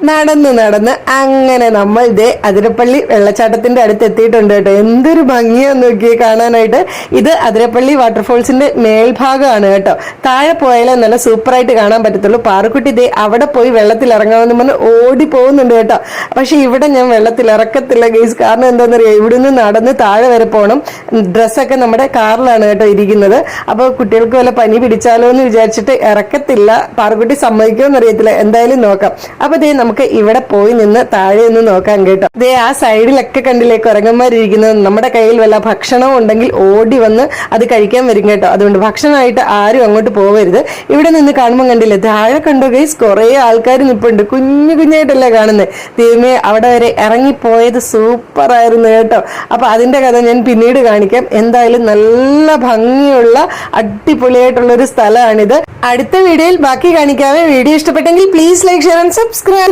നടന്ന് നടന്ന് അങ്ങനെ നമ്മൾ ഇതേ അതിരപ്പള്ളി വെള്ളച്ചാട്ടത്തിന്റെ അടുത്ത് എത്തിയിട്ടുണ്ട് കേട്ടോ. എന്തൊരു ഭംഗിയാന്ന് നോക്കിയേ കാണാനായിട്ട്. ഇത് അതിരപ്പള്ളി വാട്ടർഫോൾസിന്റെ മേൽഭാഗമാണ് കേട്ടോ. താഴെ പോയാലേ നല്ല സൂപ്പറായിട്ട് കാണാൻ പറ്റത്തുള്ളൂ. പാറുക്കുട്ടി ഇതേ അവിടെ പോയി വെള്ളത്തിൽ ഇറങ്ങാമെന്ന് പറഞ്ഞ് ഓടി പോകുന്നുണ്ട് കേട്ടോ. പക്ഷെ ഇവിടെ ഞാൻ വെള്ളത്തിൽ ഇറക്കത്തില്ല ഗൈസ്. കാരണം എന്താണെന്നറിയാം, ഇവിടുന്ന് നടന്ന് താഴെ വരെ പോകണം. ഡ്രസ്സൊക്കെ നമ്മുടെ കാറിലാണ് കേട്ടോ ഇരിക്കുന്നത്. അപ്പൊ കുട്ടികൾക്ക് വല്ല പനി പിടിച്ചാലോ എന്ന് വിചാരിച്ചിട്ട് ഇറക്കത്തില്ല. പാറുക്കുട്ടി സമ്മതിക്കുമോ എന്നറിയത്തില്ല, എന്തായാലും നോക്കാം. അപ്പൊ ദേ നമുക്ക് ഇവിടെ പോയി നിന്ന് താഴെ നിന്ന് നോക്കാം കേട്ടോ. ദേ ആ സൈഡിലൊക്കെ കണ്ടില്ലേ കുരങ്ങന്മാരിരിക്കുന്നത്. നമ്മുടെ കയ്യിൽ വല്ല ഭക്ഷണവും ഉണ്ടെങ്കിൽ ഓടി വന്ന് അത് കഴിക്കാൻ വരും കേട്ടോ. അതുകൊണ്ട് ഭക്ഷണമായിട്ട് ആരും അങ്ങോട്ട് പോവരുത്. ഇവിടെ നിന്ന് കാണുമ്പോൾ കണ്ടില്ലേ, താഴെ കണ്ടോ ഗൈസ്, കുറെ ആൾക്കാർ നിൽപ്പുണ്ട്. കുഞ്ഞു കുഞ്ഞായിട്ടല്ലേ കാണുന്നത്. ദൈവമേ, അവിടെ വരെ ഇറങ്ങിപ്പോയത് സൂപ്പർ ആയിരുന്നു കേട്ടോ. അപ്പൊ അതിന്റെ കഥ ഞാൻ പിന്നീട് കാണിക്കാം. എന്തായാലും നല്ല ഭംഗിയുള്ള അടിപൊളിയായിട്ടുള്ള ഒരു സ്ഥലമാണിത്. അടുത്ത വീഡിയോയിൽ ബാക്കി കാണിക്കാവേ. വീഡിയോ ഇഷ്ടപ്പെട്ടെങ്കിൽ please like, share and subscribe.